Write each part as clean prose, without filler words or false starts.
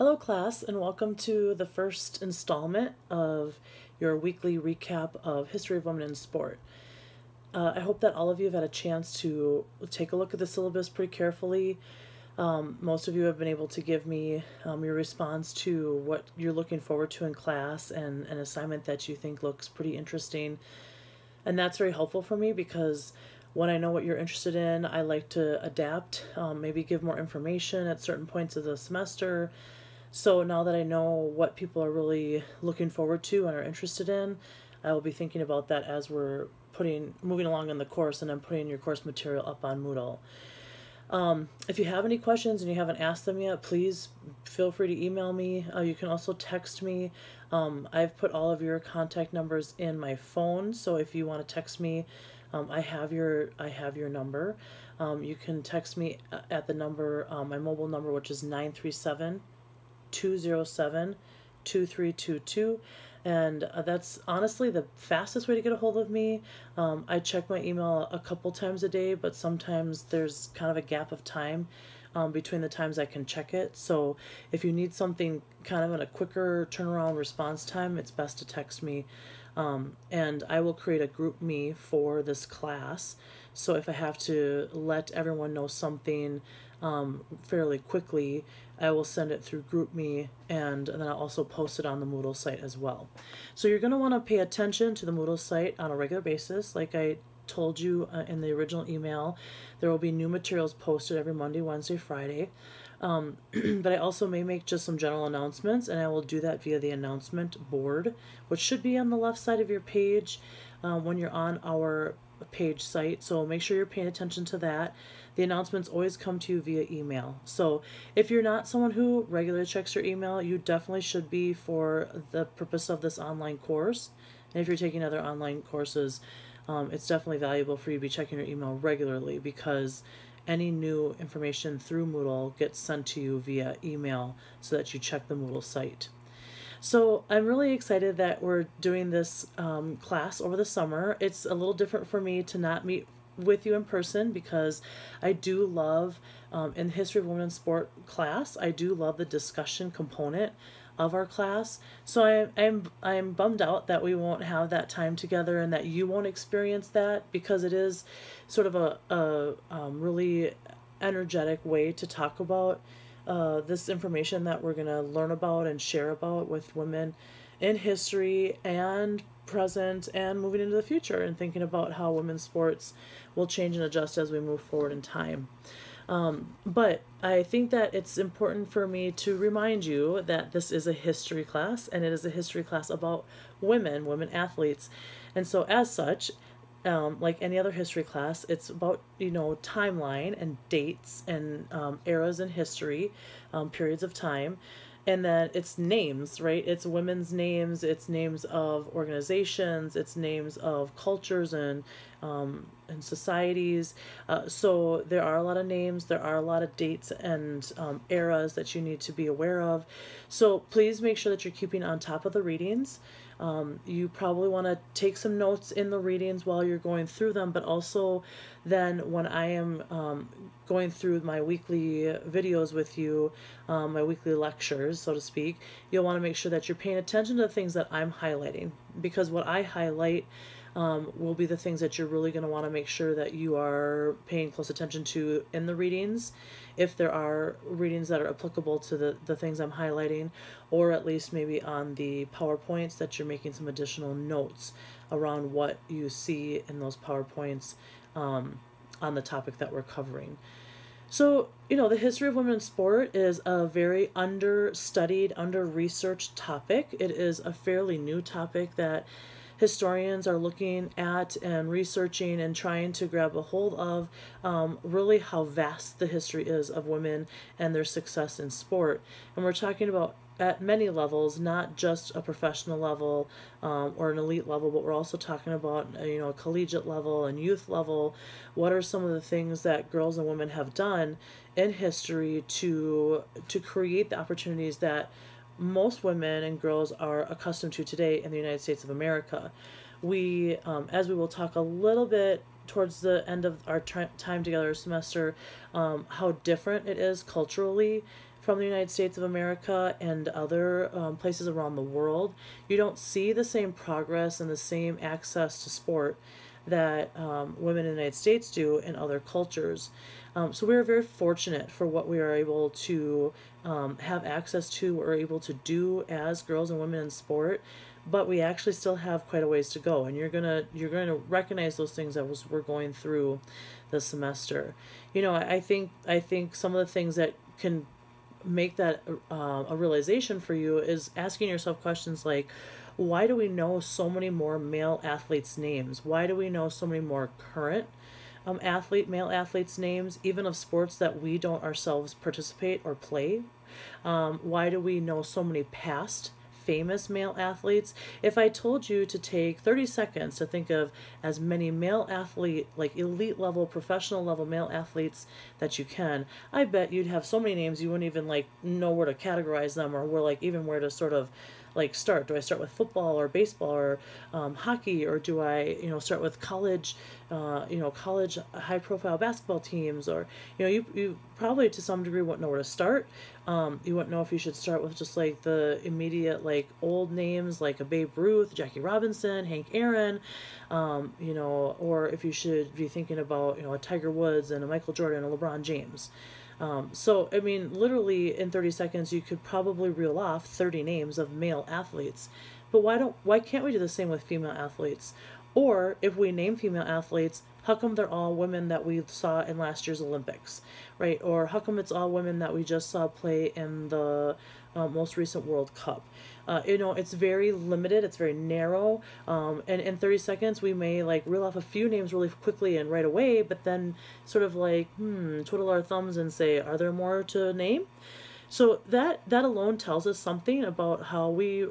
Hello class, and welcome to the first installment of your weekly recap of History of Women in Sport. I hope that all of you have had a chance to take a look at the syllabus pretty carefully. Most of you have been able to give me your response to what you're looking forward to in class and an assignment that you think looks pretty interesting. And that's very helpful for me because when I know what you're interested in, I like to adapt, maybe give more information at certain points of the semester. So now that I know what people are really looking forward to and are interested in, I will be thinking about that as we're moving along in the course, and I'm putting your course material up on Moodle. If you have any questions and you haven't asked them yet, please feel free to email me. You can also text me. I've put all of your contact numbers in my phone, so if you want to text me, I have your number. You can text me at the number, my mobile number, which is 937-207-2322, and that's honestly the fastest way to get a hold of me. I check my email a couple times a day, but sometimes there's kind of a gap of time between the times I can check it. So if you need something kind of in a quicker turnaround response time, it's best to text me. And I will create a group me for this class. So if I have to let everyone know something fairly quickly, I will send it through GroupMe, and then I'll also post it on the Moodle site as well. So you're going to want to pay attention to the Moodle site on a regular basis. Like I told you in the original email, there will be new materials posted every Monday, Wednesday, Friday. But I also may make just some general announcements, and I will do that via the announcement board, which should be on the left side of your page when you're on our page site. So make sure you're paying attention to that. The announcements always come to you via email. So if you're not someone who regularly checks your email, you definitely should be for the purpose of this online course. And if you're taking other online courses, it's definitely valuable for you to be checking your email regularly, because any new information through Moodle gets sent to you via email so that you check the Moodle site. So I'm really excited that we're doing this class over the summer. It's a little different for me to not meet with you in person, because I do love, in the History of Women in Sport class, I do love the discussion component of our class. So I'm bummed out that we won't have that time together and that you won't experience that, because it is sort of a really energetic way to talk about this information that we're going to learn about and share about with women in history and present and moving into the future, and thinking about how women's sports will change and adjust as we move forward in time. But I think that it's important for me to remind you that this is a history class, and it is a history class about women athletes. And so as such, like any other history class, it's about, timeline and dates and eras in history, periods of time. And then it's names, right? It's women's names, it's names of organizations, it's names of cultures and societies. So there are a lot of names, there are a lot of dates and eras that you need to be aware of. So please make sure that you're keeping on top of the readings. You probably want to take some notes in the readings while you're going through them, but also then when I am going through my weekly videos with you, my weekly lectures, so to speak, you'll want to make sure that you're paying attention to the things that I'm highlighting, because what I highlight will be the things that you're really going to want to make sure that you are paying close attention to in the readings, if there are readings that are applicable to the things I'm highlighting, or at least maybe on the PowerPoints that you're making some additional notes around what you see in those PowerPoints on the topic that we're covering. So, the history of women in sport is a very understudied, under-researched topic. It is a fairly new topic that historians are looking at and researching and trying to grab a hold of, really how vast the history is of women and their success in sport. And we're talking about at many levels, not just a professional level or an elite level, but we're also talking about a collegiate level and youth level. What are some of the things that girls and women have done in history to create the opportunities that most women and girls are accustomed to today in the United States of America? We, as we will talk a little bit towards the end of our time together semester, how different it is culturally from the United States of America and other places around the world, you don't see the same progress and the same access to sport that women in the United States do in other cultures. So we are very fortunate for what we are able to have access to or able to do as girls and women in sport, but we actually still have quite a ways to go, and you're gonna recognize those things as we're going through the semester. I think some of the things that can make that a realization for you is asking yourself questions like, why do we know so many more male athletes' names? Why do we know so many more current male athletes' names, even of sports that we don't ourselves participate or play? Why do we know so many past famous male athletes? If I told you to take 30 seconds to think of as many male athlete, like elite level, professional level male athletes that you can, I bet you'd have so many names you wouldn't even like know where to categorize them, or where like even where to sort of like start. Do I start with football or baseball or hockey, or do I start with college college high profile basketball teams? Or you probably to some degree wouldn't know where to start. You wouldn't know if you should start with just like the immediate like old names like a Babe Ruth, Jackie Robinson, Hank Aaron, or if you should be thinking about a Tiger Woods and a Michael Jordan and a LeBron James. So, I mean, literally in 30 seconds, you could probably reel off 30 names of male athletes. But why can't we do the same with female athletes? Or if we name female athletes, how come they're all women that we saw in last year's Olympics, right? Or how come it's all women that we just saw play in the most recent World Cup? It's very limited, it's very narrow, and in 30 seconds we may like reel off a few names really quickly and right away, but then sort of like twiddle our thumbs and say, are there more to name? So that alone tells us something about how we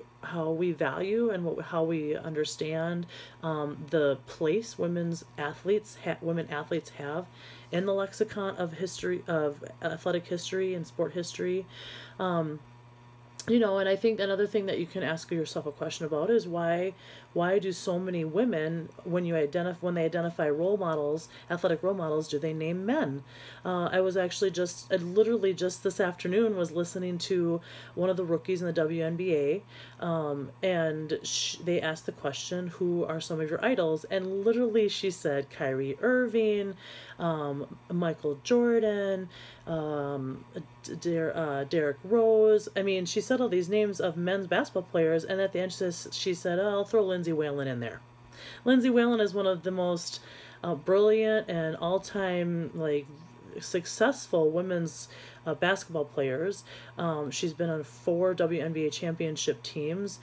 value and how we understand the place women athletes have in the lexicon of history, of athletic history and sport history. And I think another thing that you can ask yourself a question about is why do so many women, when they identify role models, athletic role models, do they name men? I was actually literally just this afternoon was listening to one of the rookies in the WNBA, and they asked the question, who are some of your idols? And literally she said Kyrie Irving, Michael Jordan, Derrick Rose. I mean, she said all these names of men's basketball players, and at the end she said, oh, I'll throw Lindsay Whalen in there. Lindsay Whalen is one of the most brilliant and all-time like successful women's basketball players. She's been on 4 WNBA championship teams,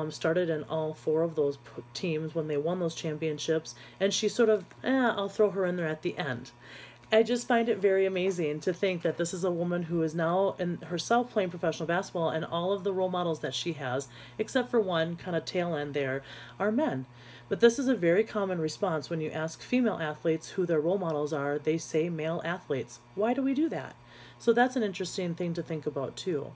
started in all 4 of those teams when they won those championships, and she sort of, I'll throw her in there at the end. I just find it very amazing to think that this is a woman who is now in herself playing professional basketball, and all of the role models that she has, except for one kind of tail end there, are men. But this is a very common response when you ask female athletes who their role models are. They say male athletes. Why do we do that? So that's an interesting thing to think about too.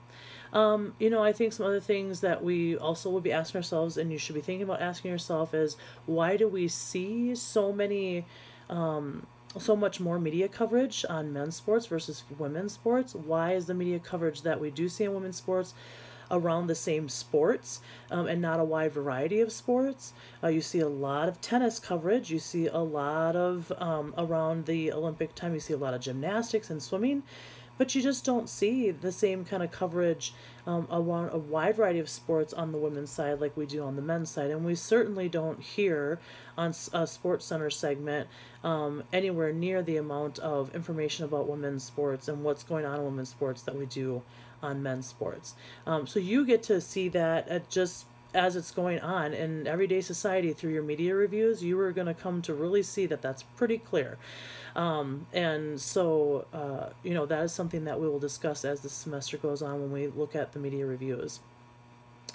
I think some other things that we also will be asking ourselves, and you should be thinking about asking yourself, is why do we see so much more media coverage on men's sports versus women's sports? Why is the media coverage that we do see in women's sports around the same sports, and not a wide variety of sports? You see a lot of tennis coverage. You see a lot of, around the Olympic time, you see a lot of gymnastics and swimming, but you just don't see the same kind of coverage around a wide variety of sports on the women's side like we do on the men's side. And we certainly don't hear on a Sports Center segment anywhere near the amount of information about women's sports and what's going on in women's sports that we do on men's sports. So you get to see that just as it's going on in everyday society through your media reviews. You are going to come to really see that that's pretty clear. And so, that is something that we will discuss as the semester goes on when we look at the media reviews.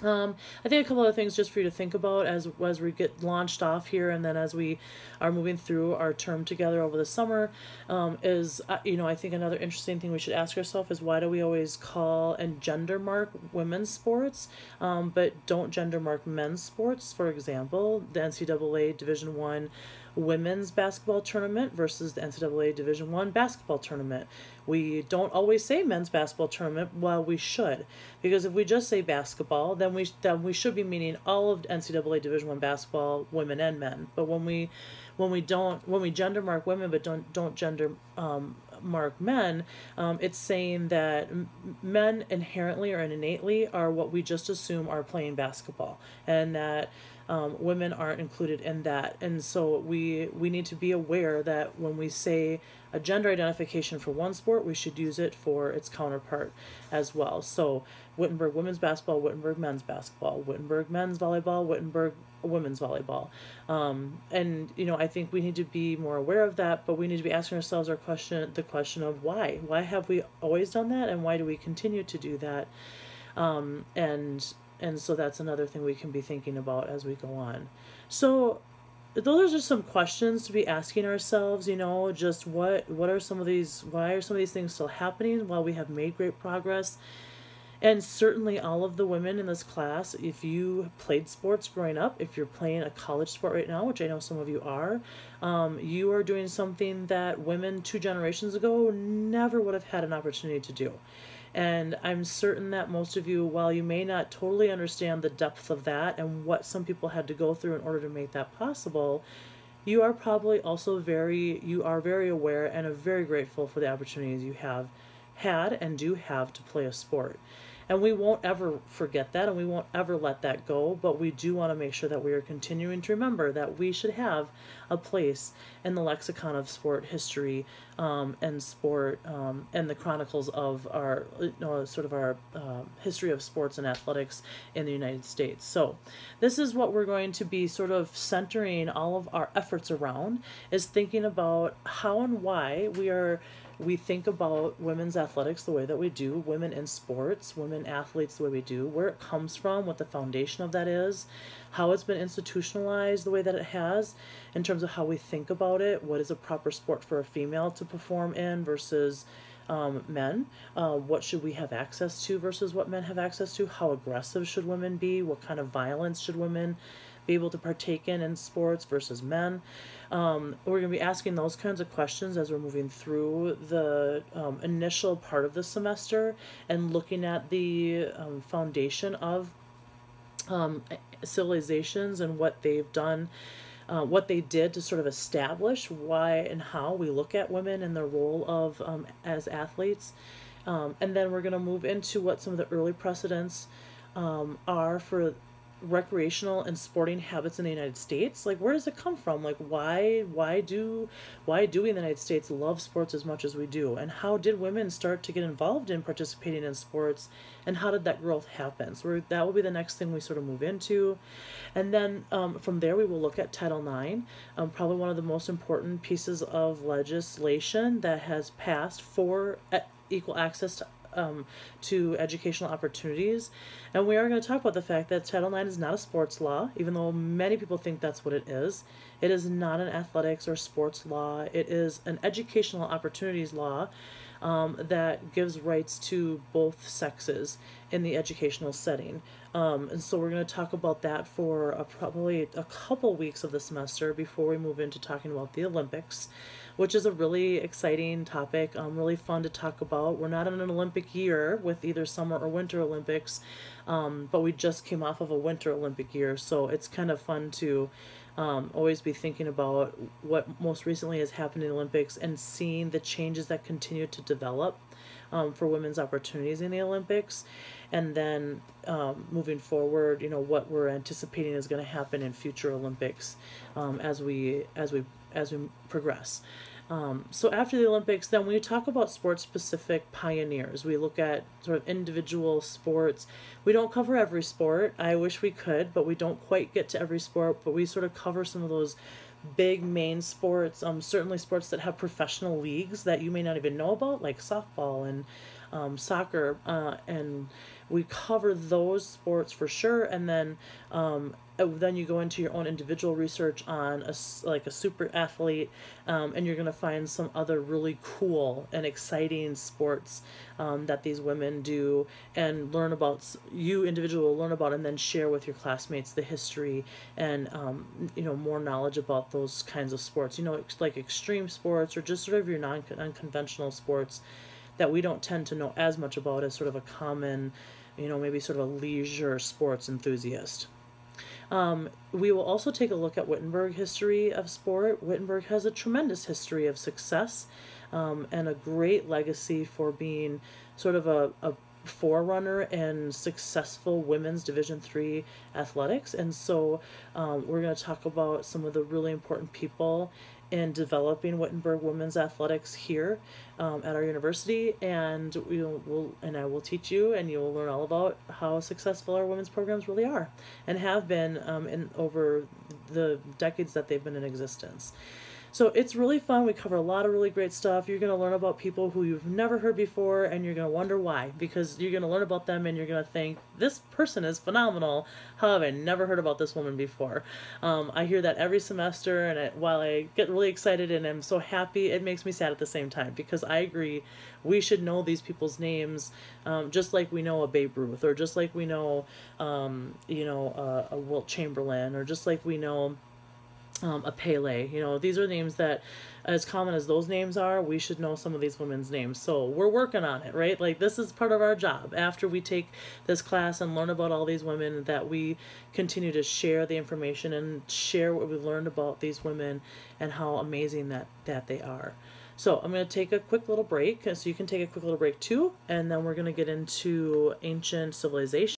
I think a couple other things just for you to think about as we get launched off here, and then as we are moving through our term together over the summer, is I think another interesting thing we should ask ourselves is, why do we always call and gender mark women's sports, but don't gender mark men's sports? For example, the NCAA Division I women's basketball tournament versus the NCAA Division I basketball tournament. We don't always say men's basketball tournament, while we should, because if we just say basketball, then we should be meaning all of NCAA Division I basketball, women and men. But when we gender mark women but don't gender mark men, it's saying that men inherently or innately are what we just assume are playing basketball, and that women aren't included in that. And so we need to be aware that when we say a gender identification for one sport, we should use it for its counterpart as well. So Wittenberg women's basketball, Wittenberg men's basketball, Wittenberg men's volleyball, Wittenberg women's volleyball. And I think we need to be more aware of that, but we need to be asking ourselves the question of why have we always done that, and why do we continue to do that? And so that's another thing we can be thinking about as we go on. So those are just some questions to be asking ourselves, just what are some of these, why are some of these things still happening while we have made great progress? And certainly all of the women in this class, if you played sports growing up, if you're playing a college sport right now, which I know some of you are doing something that women 2 generations ago never would have had an opportunity to do. And I'm certain that most of you, while you may not totally understand the depth of that and what some people had to go through in order to make that possible, you are probably also very aware and are very grateful for the opportunities you have had and do have to play a sport. And we won't ever forget that, and we won't ever let that go, but we do want to make sure that we are continuing to remember that we should have a place in the lexicon of sport history, and sport, and the chronicles of our history of sports and athletics in the United States. So this is what we're going to be sort of centering all of our efforts around, is thinking about how and why we think about women's athletics the way that we do, women in sports, women athletes the way we do, where it comes from, what the foundation of that is, how it's been institutionalized the way that it has, in terms of how we think about it, what is a proper sport for a female to perform in versus men, what should we have access to versus what men have access to, how aggressive should women be, what kind of violence should women be able to partake in sports versus men. We're going to be asking those kinds of questions as we're moving through the initial part of the semester, and looking at the foundation of civilizations and what they've done, what they did to sort of establish why and how we look at women and their role of as athletes. And then we're going to move into what some of the early precedents are for recreational and sporting habits in the United States. Like, where does it come from? Like, why do we in the United States love sports as much as we do? And how did women start to get involved in participating in sports? And how did that growth happen? So that will be the next thing we sort of move into. And then from there, we will look at Title IX, probably one of the most important pieces of legislation that has passed for equal access to educational opportunities. And we are going to talk about the fact that Title IX is not a sports law, even though many people think that's what it is. It is not an athletics or sports law. It is an educational opportunities law that gives rights to both sexes in the educational setting. And so we're going to talk about that for probably a couple weeks of the semester before we move into talking about the Olympics, which is a really exciting topic, really fun to talk about. We're not in an Olympic year with either Summer or Winter Olympics, but we just came off of a Winter Olympic year, so it's kind of fun to always be thinking about what most recently has happened in the Olympics and seeing the changes that continue to develop for women's opportunities in the Olympics. And then moving forward, what we're anticipating is going to happen in future Olympics as we progress. So after the Olympics, then we talk about sport-specific pioneers. We look at sort of individual sports. We don't cover every sport. I wish we could, but we don't quite get to every sport. But we sort of cover some of those big main sports, certainly sports that have professional leagues that you may not even know about, like softball and soccer, and we cover those sports for sure. And then you go into your own individual research on like a super athlete, and you're going to find some other really cool and exciting sports that these women do, and learn about, you individual learn about, and then share with your classmates the history and more knowledge about those kinds of sports, like extreme sports or just sort of your unconventional sports that we don't tend to know as much about as sort of a common, maybe sort of a leisure sports enthusiast. We will also take a look at Wittenberg history of sport. Wittenberg has a tremendous history of success, and a great legacy for being sort of a forerunner in successful women's Division III athletics. And so we're going to talk about some of the really important people in developing Wittenberg women's athletics here at our university, and I will teach you, and you will learn all about how successful our women's programs really are and have been in over the decades that they've been in existence. So it's really fun. We cover a lot of really great stuff. You're going to learn about people who you've never heard before, and you're going to wonder why, because you're going to learn about them and you're going to think, this person is phenomenal. How have I never heard about this woman before? I hear that every semester, and while I get really excited and I'm so happy, it makes me sad at the same time, because I agree we should know these people's names, just like we know a Babe Ruth, or just like we know, a Wilt Chamberlain, or just like we know a Pele. These are names that, as common as those names are, we should know some of these women's names. So we're working on it, right? Like, this is part of our job. After we take this class and learn about all these women, that we continue to share the information and share what we learned about these women and how amazing that they are. So I'm going to take a quick little break, so you can take a quick little break too, and then we're going to get into ancient civilization.